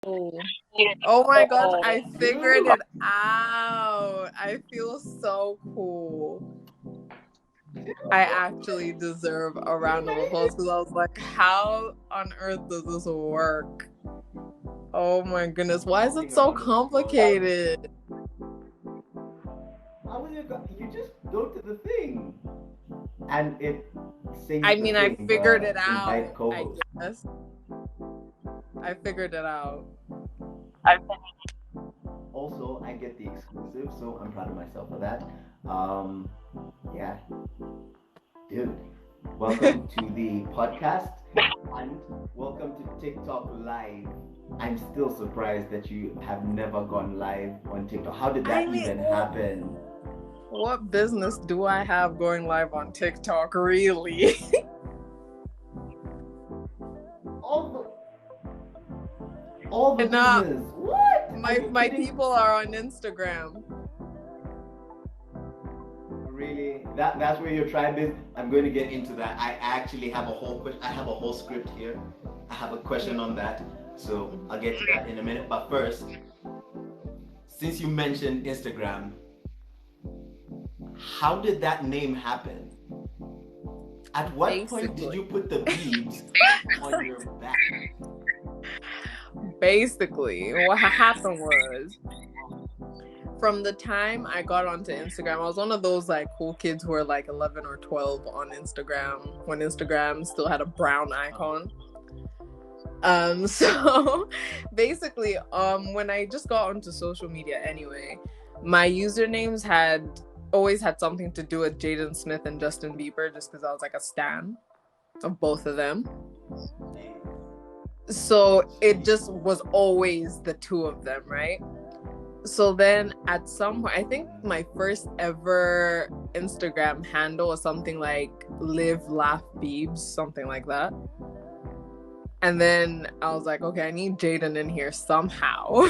Oh my gosh, I figured it out. I feel so cool. I actually deserve a round of applause because I was like, how on earth does this work? Oh my goodness, why is it so complicated? How will you just go to the thing and it I sings the mean, I thing, figured it invite out, I co-host. guess. I figured it out. Also, I get the exclusive, so I'm proud of myself for that. Um, yeah, dude. Welcome to the podcast and welcome to TikTok Live. I'm still surprised that you have never gone live on TikTok. How did I that mean, even happen? what business do I have going live on TikTok, really? All all the And business. What? Are you my kidding? people are on Instagram. Really? That's where your tribe is? I'm going to get into that. I actually have a whole I have a whole script here. I have a question on that. So I'll get to that in a minute. But first, since you mentioned Instagram, how did that name happen? At what point did Basically. you put the beads on your back? Basically, what happened was from the time I got onto Instagram, I was one of those like cool kids who were like 11 or 12 on Instagram when Instagram still had a brown icon. So basically, when I just got onto social media anyway, my usernames had always had something to do with Jayden Smith and Justin Bieber, just because I was like a stan of both of them. So it just was always the two of them, right? So then at some point, I think my first ever Instagram handle was something like Live Laugh Beebs, something like that. And then I was like, okay, I need Jayden in here somehow.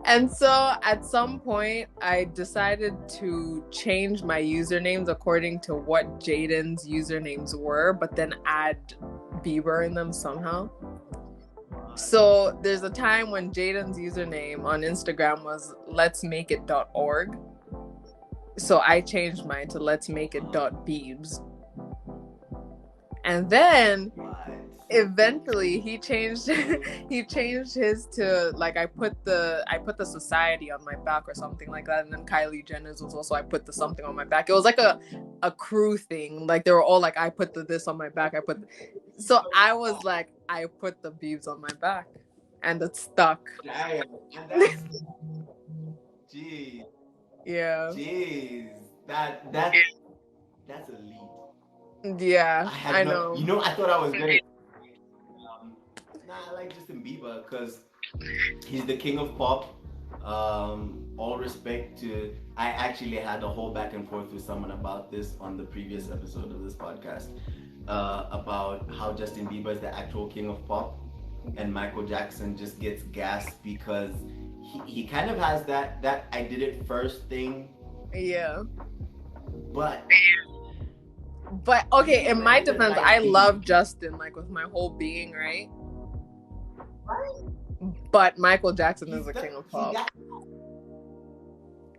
And so at some point, I decided to change my usernames according to what Jayden's usernames were, but then add Bieber in them somehow. So there's a time when Jayden's username on Instagram was letsmakeit.org. So I changed mine to letsmakeit.beebs. And then eventually he changed his to like I put the society on my back or something like that. And then Kylie Jenner's was also I put the something on my back. It was like a crew thing. Like they were all like I put the this on my back. So I was like I put the beeves on my back, and it stuck. Damn. And that's jeez. Yeah. Jeez. That's elite. Yeah, I I had no, know. I thought I was gonna. Nah, I like Justin Bieber because he's the king of pop. All respect to. I actually had a whole back and forth with someone about this on the previous episode of this podcast about how Justin Bieber is the actual king of pop, and Michael Jackson just gets gassed because he kind of has that I did it first thing. Yeah. But Okay, in my defense, I love beat. Justin like with my whole being, right? But Michael Jackson is the king of pop.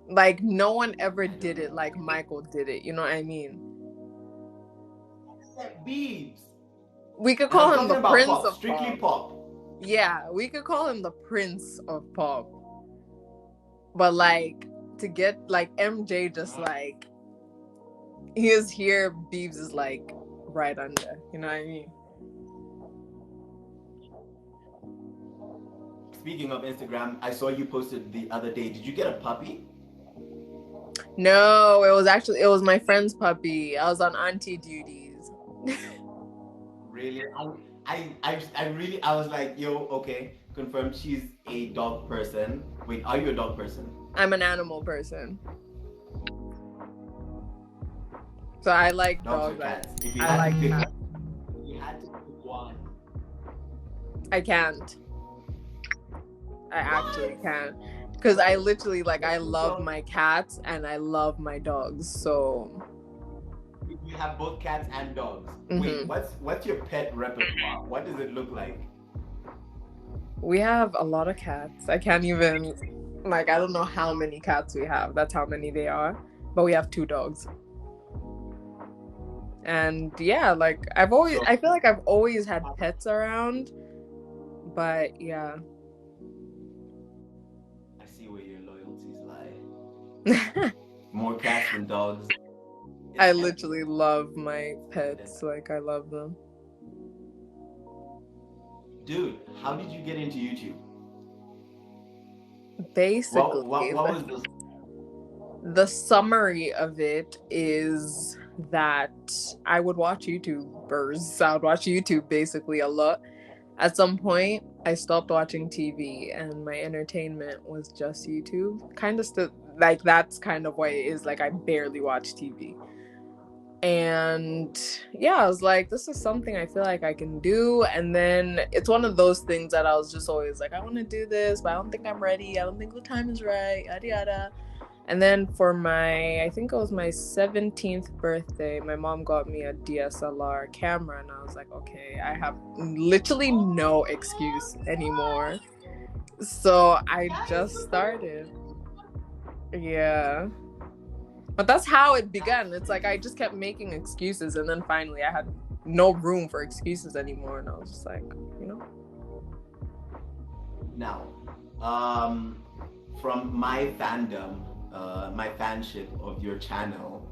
Like no one ever did it like Michael did it. You know what I mean? Beats. We could call him the prince pop, of strictly pop. pop. Yeah, we could call him the prince of pop. But like to get like MJ just like he is here, Beebs is like right under. You know what I mean? Speaking of Instagram, I saw you posted the other day. Did you get a puppy? No, it was my friend's puppy. I was on auntie duties. Really? I was like, yo, okay, confirmed she's a dog person. Wait, are you a dog person? I'm an animal person. So I like Dogs dogs. or cats? If I like cats. if you had to pick one. I can't. I actually can't. Because I literally like I love my cats and I love my dogs. So you have both cats and dogs. Mhm. Wait, what's your pet repertoire? What does it look like? We have a lot of cats. I can't even, like, I don't know how many cats we have. That's how many they are. But we have 2 dogs. And yeah, like, I feel like I've always had pets around. But yeah. I see where your loyalties lie. More cats than dogs. I literally love my pets. Like, I love them. Dude, how did you get into YouTube? Basically, What was the the summary of it is that I would watch YouTubers. I would watch YouTube basically a lot. At some point, I stopped watching TV and my entertainment was just YouTube. Kind of still, like, that's kind of what it is. Like, I barely watch TV. And yeah, I was like, this is something I feel like I can do. And then it's one of those things that I was just always like, I want to do this, but I don't think I'm ready. I don't think the time is right, yada yada. And then for I think it was my 17th birthday, my mom got me a DSLR camera, and I was like, okay, I have literally no excuse anymore. So I just started. Yeah. But that's how it began. It's like I just kept making excuses, and then finally I had no room for excuses anymore, and I was just like, you know. Now, from my fandom, my fanship of your channel,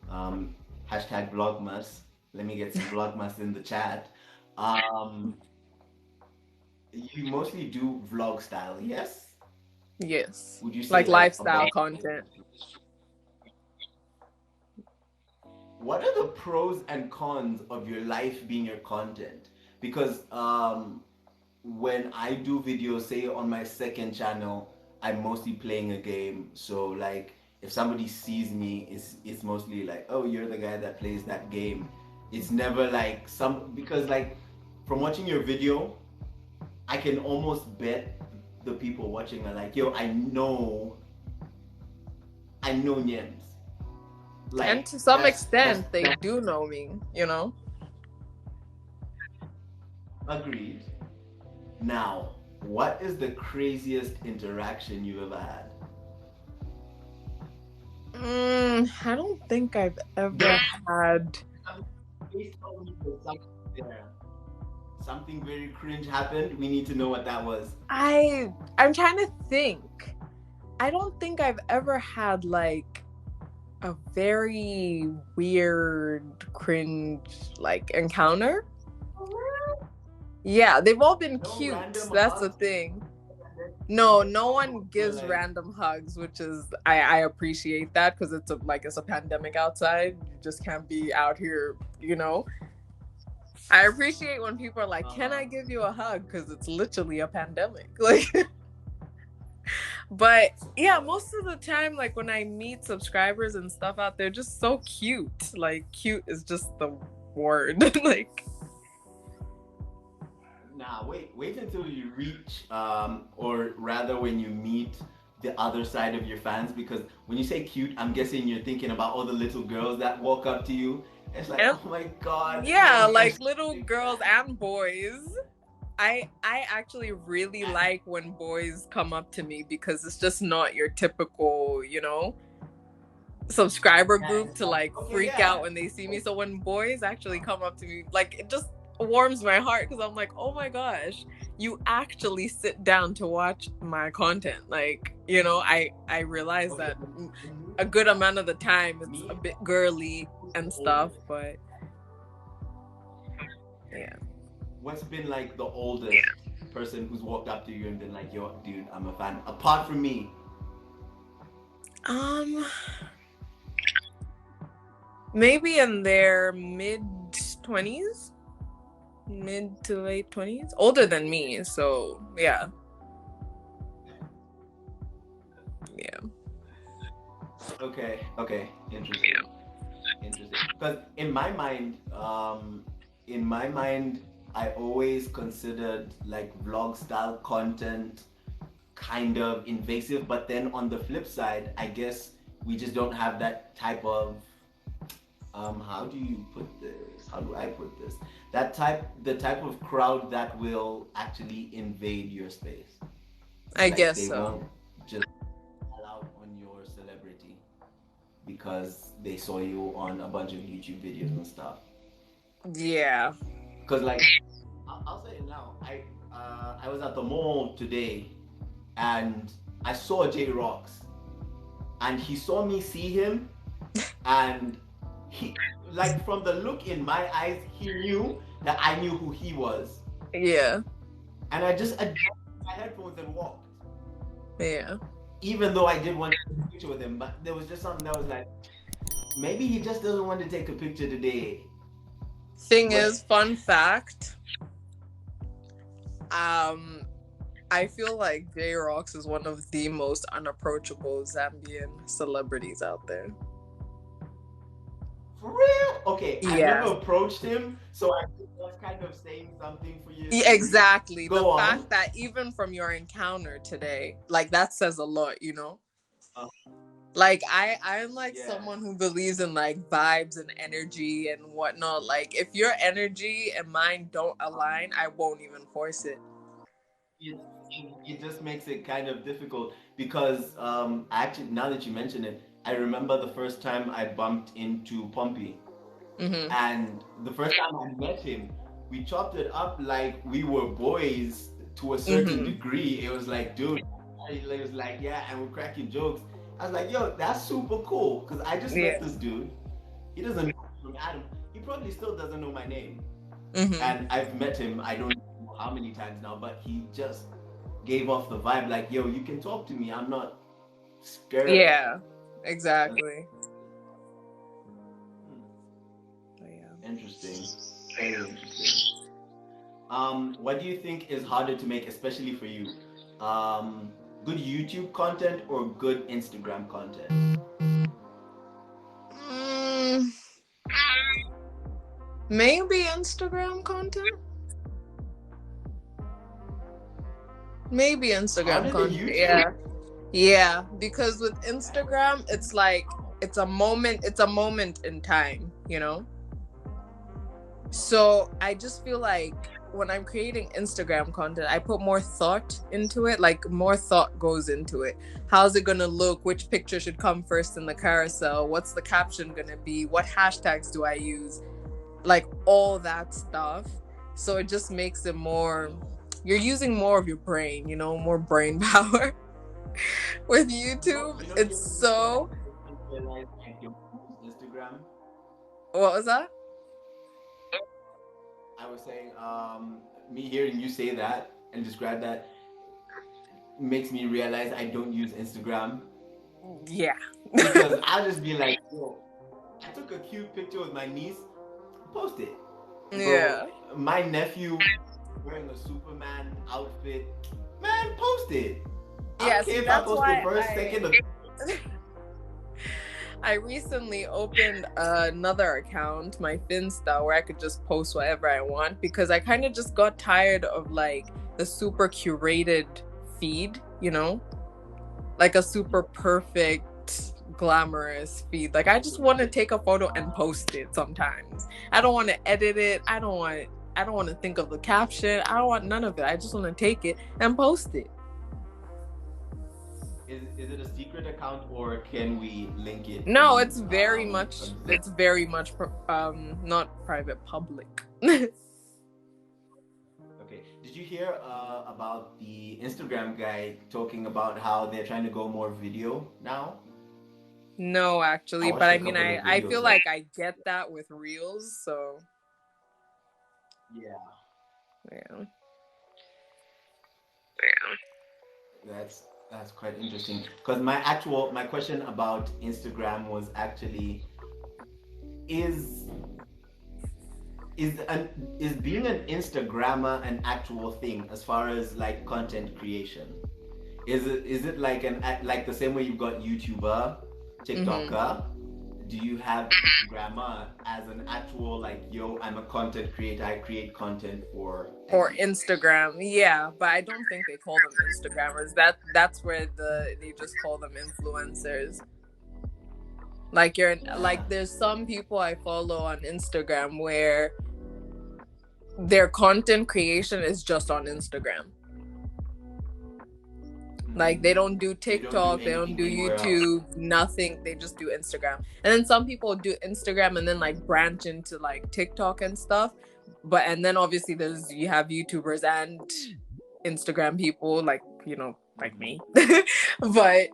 hashtag Vlogmas. Let me get some Vlogmas in the chat. Um, you mostly do vlog style, yes? Yes. Would you say Like like lifestyle about content. what are the pros and cons of your life being your content? Because when I do videos, say on my second channel, I'm mostly playing a game. So like if somebody sees me, it's mostly like, oh, you're the guy that plays that game. It's never like some because like from watching your video, I can almost bet the people watching are like, yo, I know Nyems. And Like to some extent, they that's do know me, you know? agreed. Now, what is the craziest interaction you ever had? I don't think I've ever had. Please tell me there's something there. Something very cringe happened. We need to know what that was. I'm trying to think. I don't think I've ever had like a very weird cringe like encounter. Yeah, they've all been No cute. random That's the hugs. thing. No one You're gives like, random hugs, which is I appreciate that because it's a pandemic outside. You just can't be out here, you know. I appreciate when people are like, "Can I give you a hug?" Because it's literally a pandemic. Like, but yeah, most of the time, like when I meet subscribers and stuff out there, just so cute. Like, cute is just the word. Like, nah, wait until you reach, or rather when you meet the other side of your fans. Because when you say cute, I'm guessing you're thinking about all the little girls that walk up to you. It's like, and oh my god, yeah, I'm like such a little big girls fan. and boys. I actually really like when boys come up to me because it's just not your typical, you know, subscriber group to like Okay, freak yeah. out when they see me. So when boys actually come up to me, like it just warms my heart because I'm like, oh my gosh, you actually sit down to watch my content. Like, you know, I realize Okay. that a good amount of the time it's Me, a bit girly who's the and stuff, oldest? but yeah. What's been like the oldest person who's walked up to you and been like, yo, dude, I'm a fan. Apart from me. Um, maybe in their mid 20s, mid to late 20s, older than me. So yeah, yeah. Okay, interesting. Interesting. Because in my mind, I always considered like vlog style content kind of invasive. But then on the flip side, I guess we just don't have that type of how do you put this? How do I put this? The type of crowd that will actually invade your space. I Like guess they so. won't just allow on your celebrity because they saw you on a bunch of YouTube videos and stuff. Yeah. Cause like I'll say it now. I was at the mall today and I saw J Rocks and he saw me see him and he like from the look in my eyes he knew that I knew who he was Yeah. and I just adjusted my headphones and walked. Yeah. Even though I did want to take a picture with him, but there was just something that was like, maybe he just doesn't want to take a picture today. Thing is, fun fact, I feel like J Rocks is one of the most unapproachable Zambian celebrities out there. For real? Okay, I've Yeah. never approached him, so I think that's kind of saying something for you. Yeah, exactly. Go The on. fact that even from your encounter today, like that says a lot, you know? Like I'm like someone who believes in like vibes and energy and whatnot. Like if your energy and mine don't align, I won't even force it. It just makes it kind of difficult because actually now that you mention it, I remember the first time I bumped into Pompey. Mm-hmm. And the first time I met him, we chopped it up like we were boys to a certain degree. It was like, dude, it was like, yeah, and we're cracking jokes. I was like, yo, that's super cool because I just met this dude. He doesn't know me from Adam. He probably still doesn't know my name. And I've met him, I don't know how many times now, but he just gave off the vibe like, yo, you can talk to me. I'm not scared. Yeah, exactly. Interesting. Very interesting. What do you think is harder to make, especially for you? Good YouTube content or good Instagram content? Maybe Instagram content. Maybe Instagram content. Yeah. Yeah, because with Instagram, it's like it's a moment in time, you know? So I just feel like when I'm creating Instagram content, I put more thought into it. Like more thought goes into it. How's it gonna look? Which picture should come first in the carousel? What's the caption gonna be? What hashtags do I use? Like all that stuff. So it just makes it more, you're using more of your brain, you know, more brain power. With YouTube, it's so. Instagram. What was that? I was saying, me hearing you say that and describe that makes me realize I don't use Instagram. Yeah. Because I'll just be like, yo, I took a cute picture with my niece, post it. Yeah. Bro, my nephew wearing a Superman outfit, man, post it. I don't care if I post the first, second, or I recently opened another account, my Finsta, where I could just post whatever I want because I kind of just got tired of like the super curated feed, you know? Like a super perfect, glamorous feed. Like I just want to take a photo and post it sometimes. I don't want to edit it. I don't want to think of the caption. I don't want none of it. I just want to take it and post it. Is it a secret account or can we link it? No, it's very much not private, public. Okay. Did you hear about the Instagram guy talking about how they're trying to go more video now? No, actually, but I mean, I feel like I get that with Reels, so yeah. That's quite interesting because my question about Instagram was actually is is being an Instagrammer an actual thing as far as like content creation? Is it like like the same way you've got YouTuber, TikToker? Do you have Instagrammer as an actual like, yo, I'm a content creator, I create content for or Instagram? Yeah, but I don't think they call them Instagrammers. That's where they just call them influencers. Like Yeah. like there's some people I follow on Instagram where their content creation is just on Instagram. Like they don't do TikTok, they don't do YouTube, nothing. They just do Instagram. And then some people do Instagram and then like branch into like TikTok and stuff. And then obviously you have YouTubers and Instagram people like, like me. But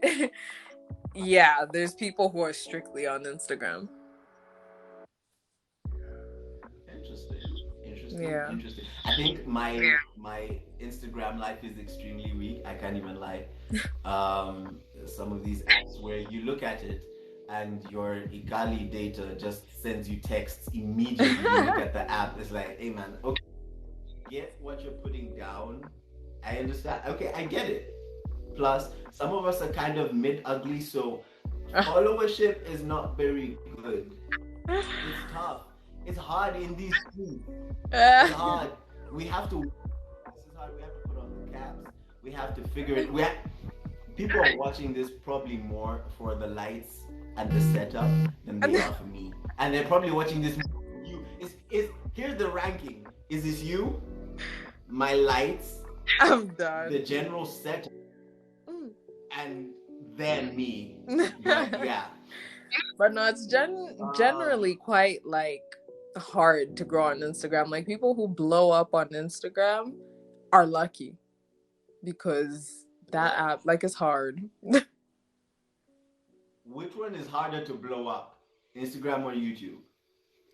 yeah, there's people who are strictly on Instagram. Interesting. I think my Instagram life is extremely weak. I can't even lie. Some of these apps where you look at it and your Igali data just sends you texts immediately. You look at the app, it's like, hey man, okay, get what you're putting down. I understand. Okay, I get it. Plus, some of us are kind of mid-ugly, so followership is not very good. It's tough. It's hard in these streets. It's hard. We have to. This is hard. We have to put on the caps. We have to figure it. People are watching this probably more for the lights and the setup than they are for me. And they're probably watching this. Here's the ranking. Is this you? My lights. I'm done. The general setup. And then me. Yeah. But no, it's generally quite like hard to grow on Instagram. Like people who blow up on Instagram are lucky because that app like it's hard. Which one is harder to blow up, Instagram or YouTube?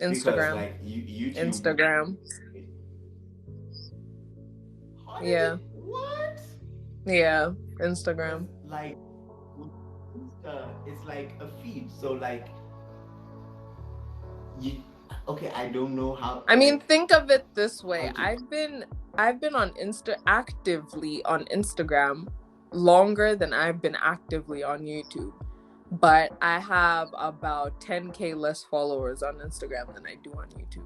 Instagram. Because like YouTube. Instagram. Yeah. What? Yeah, Instagram. Like, it's like a feed. So like, okay, I don't know how. I mean, think of it this way. I've been on actively on Instagram longer than I've been actively on YouTube. But I have about 10K less followers on Instagram than I do on YouTube.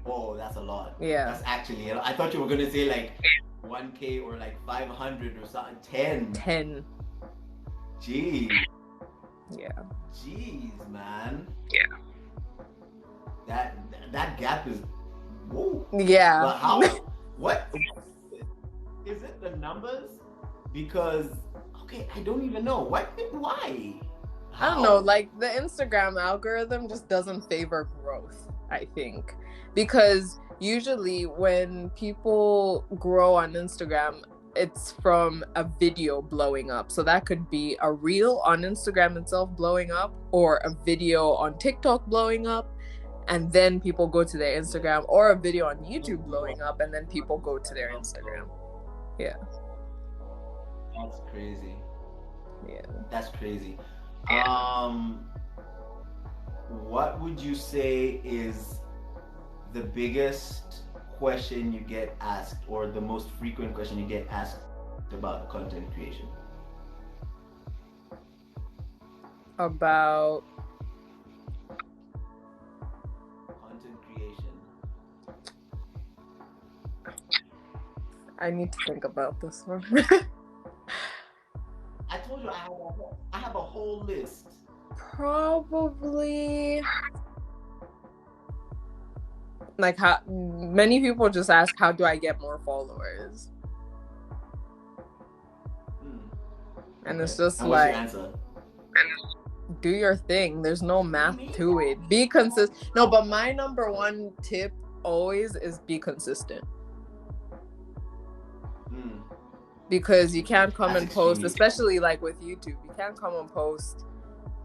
Oh, that's a lot. Yeah. That's actually, I thought you were going to say like 1K or like 500 or something. 10. 10. Jeez. Yeah. Jeez, man. Yeah. That gap is, whoa. Yeah. But how? What? Is it the numbers? Because, okay, I don't even know. Why? How? I don't know. Like the Instagram algorithm just doesn't favor growth, I think. Because usually when people grow on Instagram, it's from a video blowing up. So that could be a reel on Instagram itself blowing up or a video on TikTok blowing up. And then people go to their Instagram, or a video on YouTube blowing up, and then people go to their Instagram. Yeah. That's crazy. Yeah. That's crazy. What would you say is the biggest question you get asked, or the most frequent question you get asked about content creation? About content creation. I need to think about this one. I told you I have a whole list. Probably like how many people just ask, how do I get more followers? And it's just and like, what's your answer? Do your thing. There's no math to it. Be consistent. No, but my number one tip always is be consistent. Because you can't come and post, especially like with YouTube, you can't come and post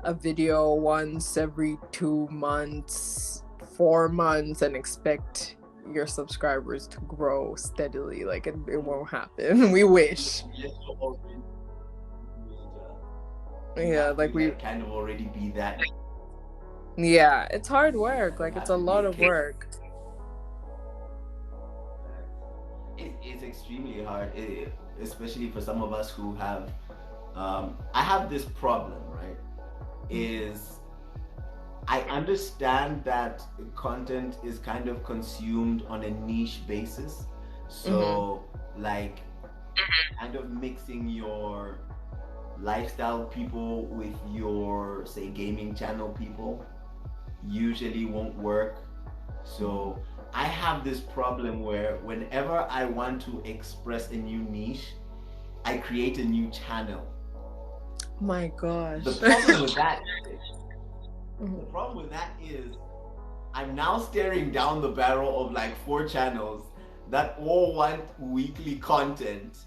a video once every 2 months, 4 months and expect your subscribers to grow steadily. Like it won't happen. We wish. Yeah, like we kind of already be that. Yeah, it's hard work. Like it's a lot of work. It's extremely hard, especially for some of us who have. I have this problem, right? Is I understand that content is kind of consumed on a niche basis, so like kind of mixing your lifestyle people with your, say, gaming channel people usually won't work. So I have this problem where whenever I want to express a new niche, I create a new channel. My gosh. The problem with that is I'm now staring down the barrel of like 4 channels that all want weekly content,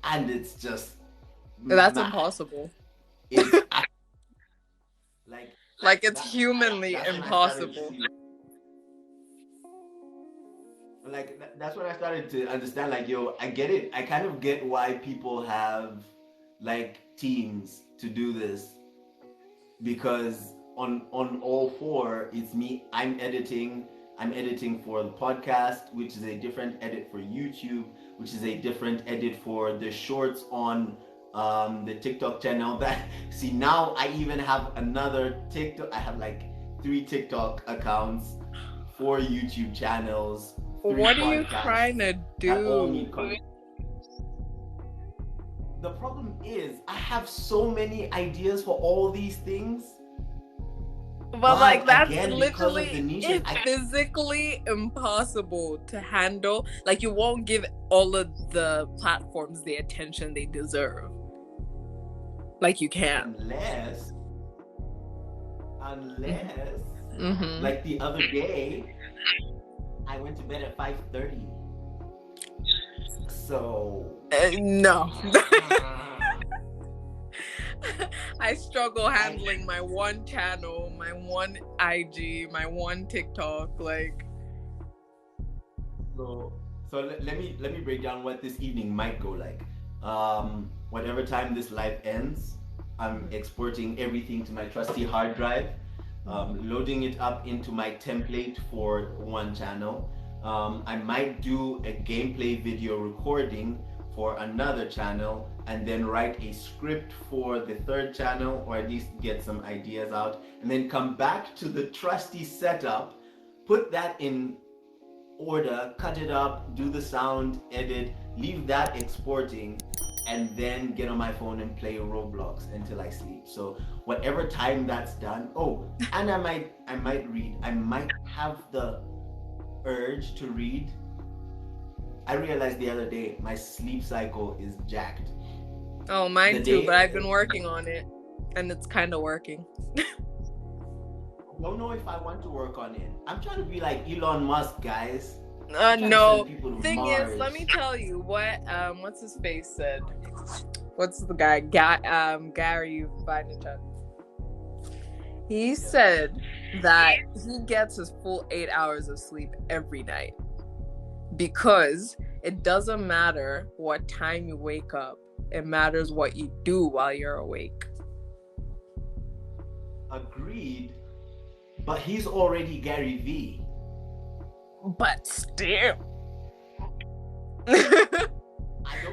and it's just That's impossible. It's like it's humanly impossible. That's when I started to understand, like, yo, I get it. I kind of get why people have like teams to do this, because on all 4, it's me. I'm editing for the podcast, which is a different edit for YouTube, which is a different edit for the shorts on the TikTok channel. That, see, now I even have another TikTok. I have like 3 TikTok accounts, 4 YouTube channels. What are you trying to do? The problem is I have so many ideas for all these things. But like, that's literally physically impossible to handle. Like, you won't give all of the platforms the attention they deserve. Like, you can't. Unless like the other day, I went to bed at 5:30. So no. I struggle handling my 1 channel, my 1 IG, my 1 TikTok, like. So let me break down what this evening might go like. Whatever time this live ends, I'm exporting everything to my trusty hard drive, loading it up into my template for 1 channel. I might do a gameplay video recording for another channel, and then write a script for the 3rd channel, or at least get some ideas out, and then come back to the trusty setup, put that in order, cut it up, do the sound, edit, leave that exporting, and then get on my phone and play Roblox until I sleep. So whatever time that's done. Oh, and I might read. I might have the urge to read. I realized the other day my sleep cycle is jacked. Oh, mine too, but I've been working on it, and it's kind of working. Don't know if I want to work on it. I'm trying to be like Elon Musk, guys. No. Thing is, let me tell you what what's his face said. What's the guy? Gary Vaynerchuk. He said that he gets his full 8 hours of sleep every night, because it doesn't matter what time you wake up. It matters what you do while you're awake. Agreed. But he's already Gary V. But still.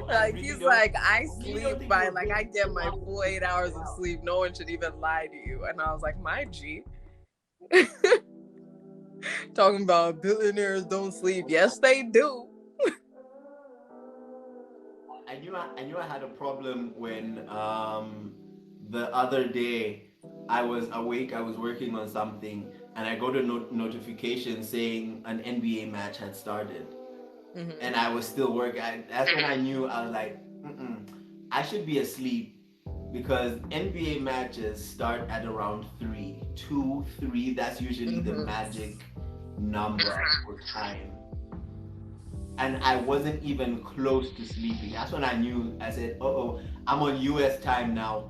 I sleep by, like, I get my full 8 hours of sleep. No one should even lie to you. And I was like, my G. Talking about billionaires don't sleep. Yes, they do. I knew I had a problem when the other day I was awake, I was working on something, and I got a notification saying an NBA match had started. And I was still working. That's when I knew. I was like, I should be asleep, because NBA matches start at around 2, 3. That's usually the magic number for time. And I wasn't even close to sleeping. That's when I knew. I said, I'm on US time now.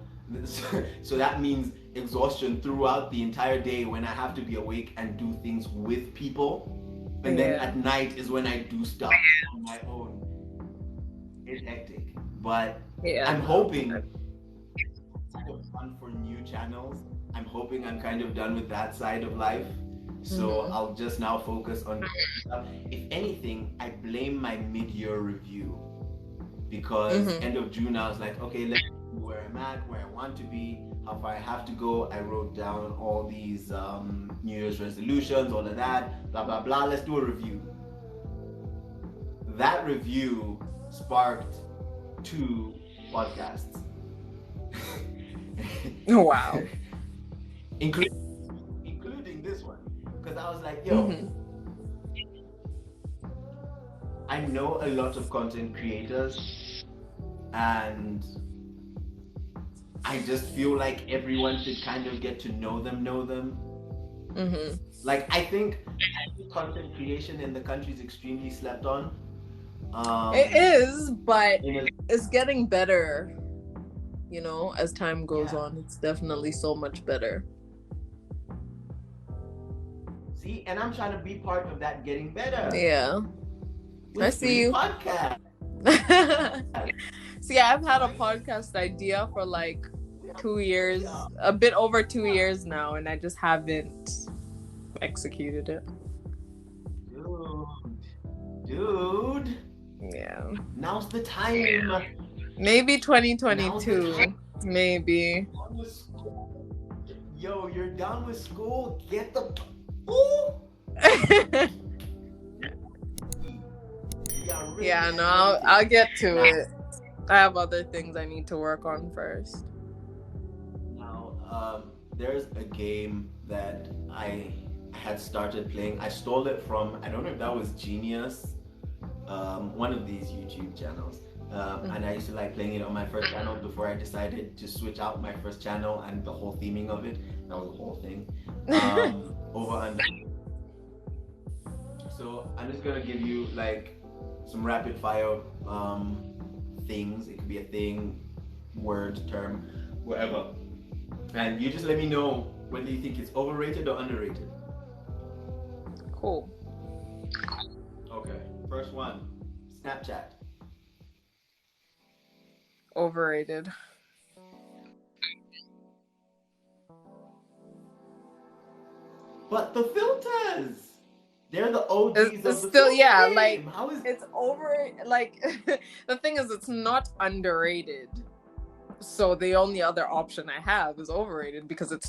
So that means exhaustion throughout the entire day, when I have to be awake and do things with people. And then at night is when I do stuff on my own. It's hectic. But I'm hoping kind of fun for new channels. I'm hoping I'm kind of done with that side of life. So I'll just now focus on stuff. If anything, I blame my mid-year review, because end of June I was like, okay, let's see where I'm at, where I want to be, how far I have to go. I wrote down all these New Year's resolutions, all of that, blah blah blah. Let's do a review. That review sparked 2 podcasts. Wow. Including this one. Because I was like, yo, Mm-hmm. I know a lot of content creators, and I just feel like everyone should kind of get to know them. Mm-hmm. Like, I think content creation in the country is extremely slept on. It is, but in a- it's getting better. You know, as time goes Yeah. on, it's definitely so much better. See, and I'm trying to be part of that getting better. Yeah. With I see you. podcasts. See, I've had a podcast idea for like 2 years, a bit over 2 years now, and I just haven't executed it. Dude. Yeah. Now's the time. Maybe 2022. Maybe. Yo, you're done with school. Get the. Ooh. Yeah, no, I'll get to it. I have other things I need to work on first. Now, there's a game that I had started playing. I stole it from, I don't know if that was Genius, one of these YouTube channels. And I used to like playing it on my first channel before I decided to switch out my first channel and the whole theming of it. That was the whole thing. Over under. So I'm just gonna give you like some rapid fire things. It could be a thing, word, term, whatever. And you just let me know whether you think it's overrated or underrated. Cool. Okay. First one, Snapchat. Overrated. But the filters, they're the OGs It's of the still, filter yeah, game. like How is it's over. Like the thing is, it's not underrated. So the only other option I have is overrated because it's